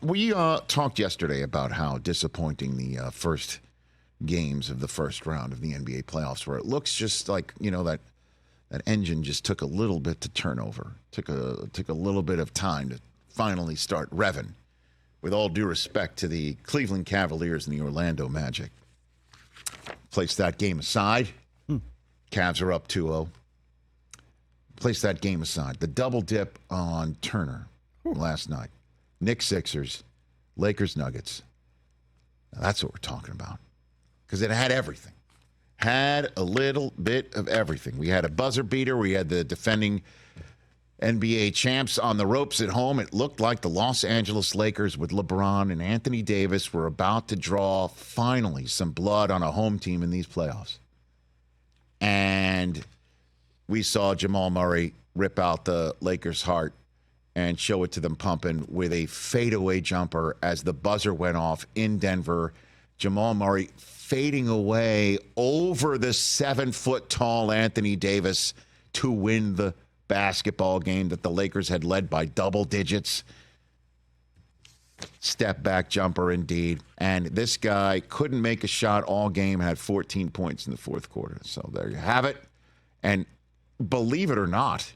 We talked yesterday about how disappointing the first games of the first round of the NBA playoffs were. It looks just like, that engine just took a little bit to turn over. Took a little bit of time to finally start revving. With all due respect to the Cleveland Cavaliers and the Orlando Magic. Place that game aside. Cavs are up 2-0. Place that game aside. The double dip on Turner last night. Knicks Sixers, Lakers Nuggets. Now that's what we're talking about. Because it had everything. Had a little bit of everything. We had a buzzer beater. We had the defending NBA champs on the ropes at home. It looked like the Los Angeles Lakers with LeBron and Anthony Davis were about to draw finally some blood on a home team in these playoffs. And we saw Jamal Murray rip out the Lakers' heart and show it to them pumping with a fadeaway jumper as the buzzer went off in Denver. Jamal Murray fading away over the 7-foot-tall Anthony Davis to win the basketball game that the Lakers had led by double digits. Step back jumper indeed. And this guy couldn't make a shot all game, had 14 points in the fourth quarter. So there you have it. And believe it or not,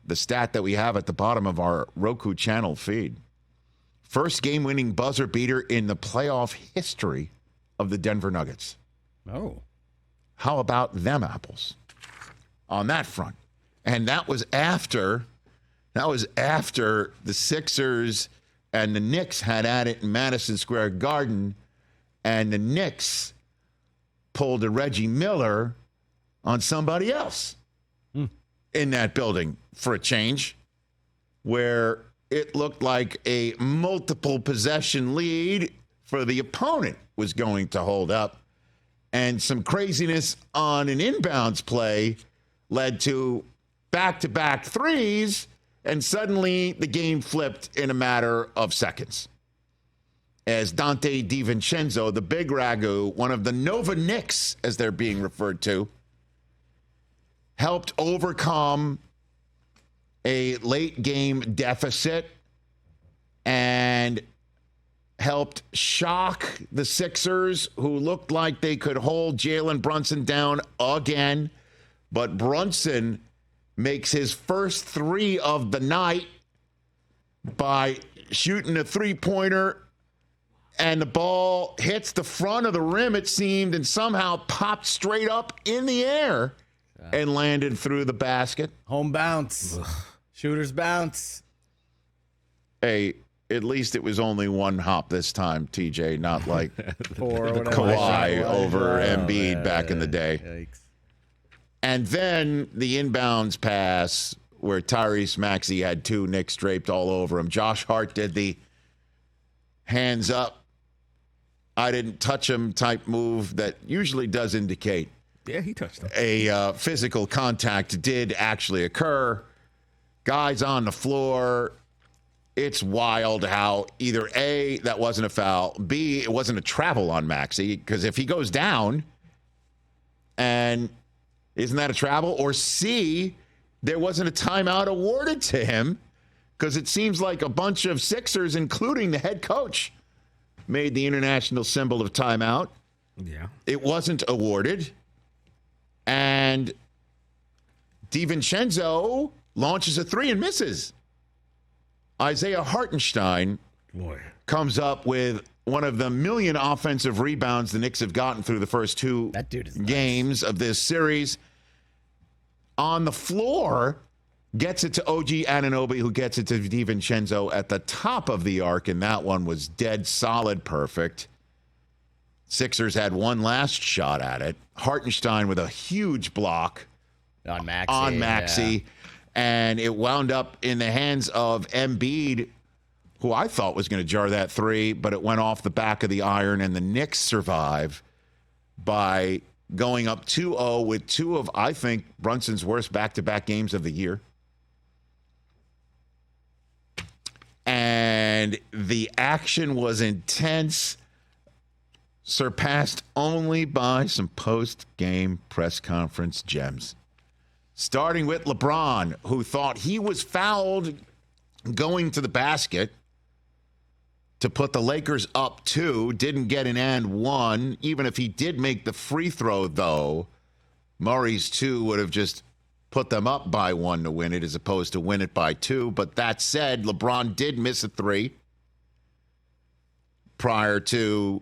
the stat that we have at the bottom of our Roku channel feed, first game-winning buzzer beater in the playoff history of the Denver Nuggets. Oh. How about them apples on that front? And that was after the Sixers and the Knicks had at it in Madison Square Garden, and the Knicks pulled a Reggie Miller on somebody else in that building for a change, where it looked like a multiple possession lead for the opponent was going to hold up, and some craziness on an inbounds play led to back-to-back threes, and suddenly the game flipped in a matter of seconds. As Dante DiVincenzo, the big ragu, one of the Nova Knicks, as they're being referred to, helped overcome a late-game deficit and helped shock the Sixers, who looked like they could hold Jalen Brunson down again. But Brunson makes his first three of the night by shooting a three-pointer, and the ball hits the front of the rim, it seemed, and somehow popped straight up in the air and landed through the basket. Home bounce. Shooter's bounce. Hey, at least it was only one hop this time, TJ, not like Kawhi over Embiid back in the day. Yikes. And then the inbounds pass where Tyrese Maxey had two Knicks draped all over him. Josh Hart did the hands up, I didn't touch him type move that usually does indicate he touched him. A physical contact did actually occur. Guys on the floor. It's wild how either A, that wasn't a foul, B, it wasn't a travel on Maxey, because if he goes down, and isn't that a travel? Or C, there wasn't a timeout awarded to him, because it seems like a bunch of Sixers, including the head coach, made the international symbol of timeout. Yeah. It wasn't awarded. And DiVincenzo launches a three and misses. Isaiah Hartenstein comes up with one of the million offensive rebounds the Knicks have gotten through the first two games of this series. On the floor, gets it to OG Anunoby, who gets it to DiVincenzo at the top of the arc, and that one was dead solid perfect. Sixers had one last shot at it. Hartenstein with a huge block on Maxey. Yeah. And it wound up in the hands of Embiid, who I thought was going to jar that three, but it went off the back of the iron, and the Knicks survive by going up 2-0 with two of, I think, Brunson's worst back-to-back games of the year. And the action was intense, surpassed only by some post-game press conference gems. Starting with LeBron, who thought he was fouled going to the basket. to put the Lakers up 2, didn't get an and 1. Even if he did make the free throw, though, Murray's 2 would have just put them up by 1 to win it as opposed to win it by 2. But that said, LeBron did miss a 3 prior to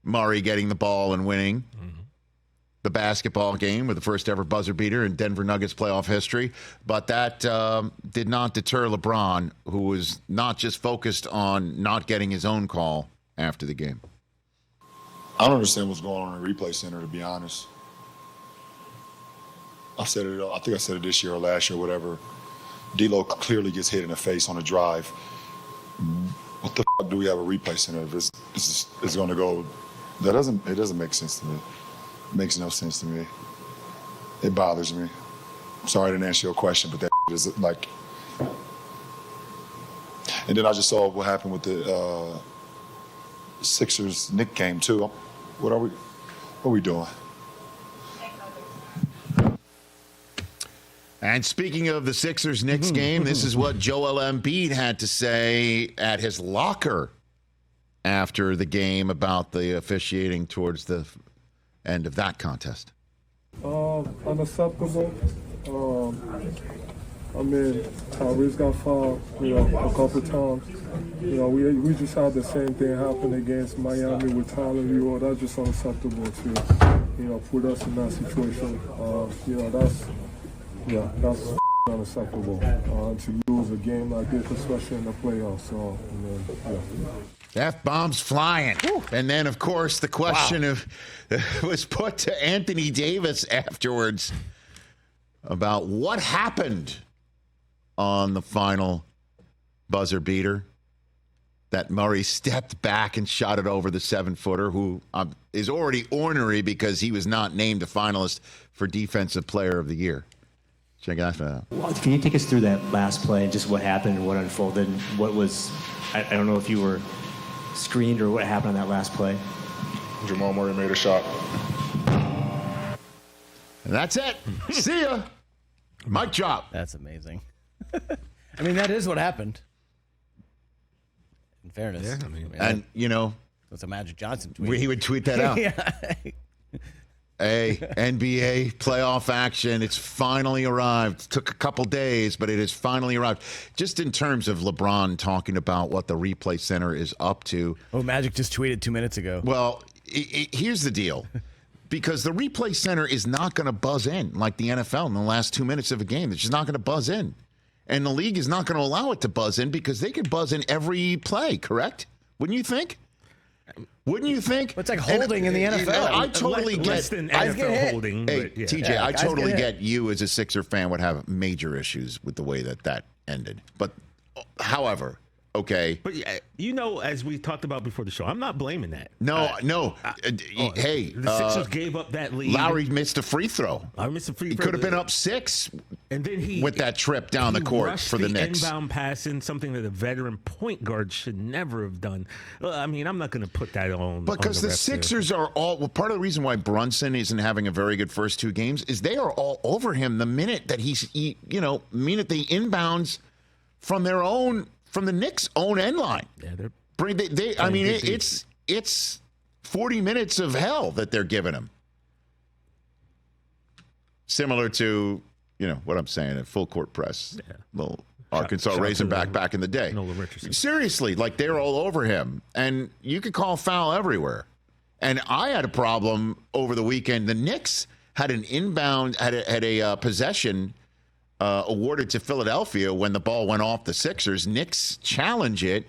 Murray getting the ball and winning the basketball game with the first ever buzzer beater in Denver Nuggets playoff history. But that did not deter LeBron, who was not just focused on not getting his own call after the game. I don't understand what's going on in the replay center, to be honest. I think I said it this year or last year, whatever. D'Lo clearly gets hit in the face on a drive. What the fuck do we have a replay center if it's going to go? It doesn't make sense to me. It makes no sense to me. It bothers me. I'm sorry I didn't answer your question, but that is like. And then I just saw what happened with the Sixers Knicks game too. What are we doing? And speaking of the Sixers-Knicks game, this is what Joel Embiid had to say at his locker after the game about the officiating towards the end of that contest. Unacceptable. I mean, Tyrese got fouled, a couple times. We just had the same thing happen against Miami with Tyler Hero. That's just unacceptable to, put us in that situation. That's unacceptable to lose a game like this, especially in the playoffs. So, F-bombs flying. Woo. And then, of course, the question was put to Anthony Davis afterwards about what happened on the final buzzer beater that Murray stepped back and shot it over the 7-footer, who is already ornery because he was not named a finalist for Defensive Player of the Year. Check that out. Well, can you take us through that last play and just what happened and what unfolded? What was, I don't know if you were screened or what happened on that last play. Jamal Murray made a shot. And that's it. See ya. Mic drop. That's amazing. I mean, that is what happened. In fairness. Yeah, and, it's a Magic Johnson tweet. He would tweet that out. Yeah. Hey, NBA playoff action. It's finally arrived. It took a couple days, but it has finally arrived. Just in terms of LeBron talking about what the replay center is up to. Oh, Magic just tweeted 2 minutes ago. Well, here's the deal. Because the replay center is not going to buzz in like the NFL in the last 2 minutes of a game. It's just not going to buzz in. And the league is not going to allow it to buzz in because they could buzz in every play, correct? Wouldn't you think? Wouldn't you think? It's like holding in the NFL. I totally get less than NFL holding. Hey, but yeah. TJ, I totally get you as a Sixer fan would have major issues with the way that ended. But, however, okay. But as we talked about before the show, I'm not blaming that. No. Hey, the Sixers gave up that lead. Lowry missed a free throw. He could have been up 6. And then with that trip down the court for the Knicks. Inbound passing, something that a veteran point guard should never have done. I mean, I'm not going to put that on. Because the Sixers are all. Well, part of the reason why Brunson isn't having a very good first 2 games is they are all over him the minute that minute they inbounds from the Knicks' own end line. Yeah, it's 40 minutes of hell that they're giving him. Similar to, what I'm saying, a full court press. Yeah. Little Arkansas Razorback back in the day. Seriously, like they're all over him. And you could call foul everywhere. And I had a problem over the weekend. The Knicks had an inbound, had a possession awarded to Philadelphia when the ball went off the Sixers. Knicks challenge it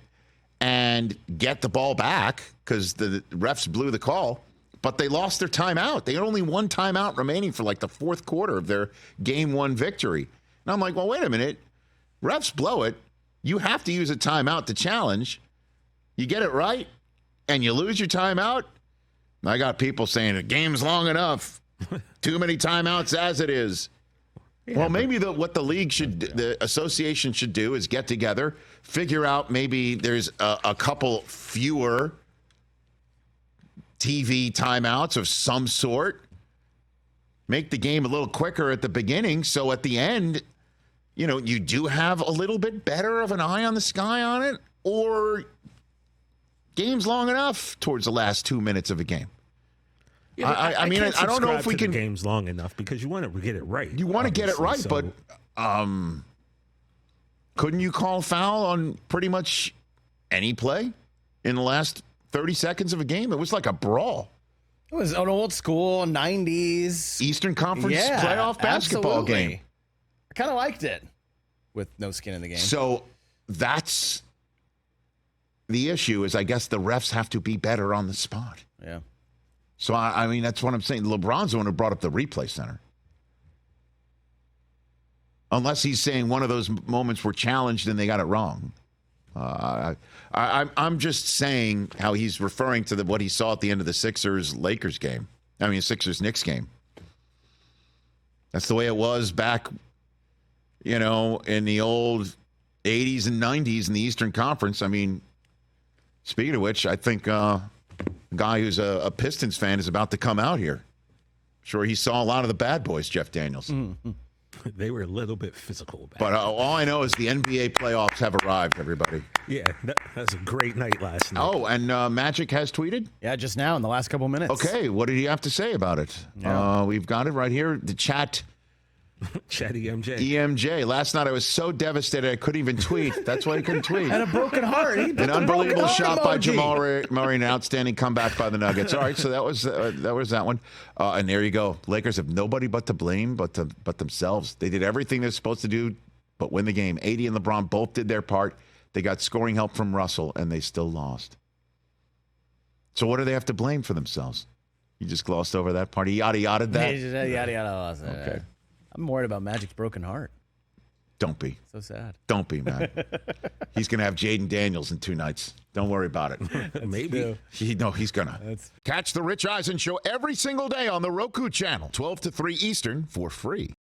and get the ball back because the refs blew the call. But they lost their timeout. They had only one timeout remaining for like the fourth quarter of their game 1 victory. And I'm like, well, wait a minute. Refs blow it. You have to use a timeout to challenge. You get it right, and you lose your timeout. I got people saying the game's long enough. Too many timeouts as it is. Yeah, well, maybe what the league the association should do is get together, figure out maybe there's a couple fewer TV timeouts of some sort. Make the game a little quicker at the beginning, so at the end, you do have a little bit better of an eye on the sky on it, or game's long enough towards the last 2 minutes of a game. Yeah, I mean, can't I don't know if subscribe we to the can. game's long enough because you want to get it right. You want to get it right, obviously, but couldn't you call foul on pretty much any play in the last 30 seconds of a game? It was like a brawl. It was an old school 90s Eastern Conference playoff basketball absolutely. game. I kind of liked it with no skin in the game. So that's the issue is I guess the refs have to be better on the spot. Yeah. So, I mean, that's what I'm saying. LeBron's the one who brought up the replay center. Unless he's saying one of those moments were challenged and they got it wrong. I'm just saying how he's referring to what he saw at the end of the Sixers-Lakers game. I mean, Sixers-Knicks game. That's the way it was back, in the old 80s and 90s in the Eastern Conference. I mean, speaking of which, I think a guy who's a Pistons fan is about to come out here. Sure, he saw a lot of the bad boys, Jeff Daniels. Mm-hmm. They were a little bit physical. But all I know is the NBA playoffs have arrived, everybody. Yeah, that was a great night last night. Oh, and Magic has tweeted? Yeah, just now in the last couple minutes. Okay, what did he have to say about it? Yeah. We've got it right here. The chat. Chatty MJ. EMJ. Last night I was so devastated I couldn't even tweet. That's why he couldn't tweet. And a broken heart. An unbelievable shot by Jamal Murray, an outstanding comeback by the Nuggets. All right, so that was that one. And there you go. Lakers have nobody but to blame but themselves. They did everything they're supposed to do but win the game. AD and LeBron both did their part. They got scoring help from Russell, and they still lost. So what do they have to blame for themselves? You just glossed over that part. He yada-yada'd that? Yada, yada. Okay. I'm worried about Magic's broken heart. Don't be. So sad. Don't be, man. He's going to have Jaden Daniels in 2 nights. Don't worry about it. Maybe. He's going to. Catch the Rich Eisen Show every single day on the Roku channel, 12 to 3 Eastern, for free.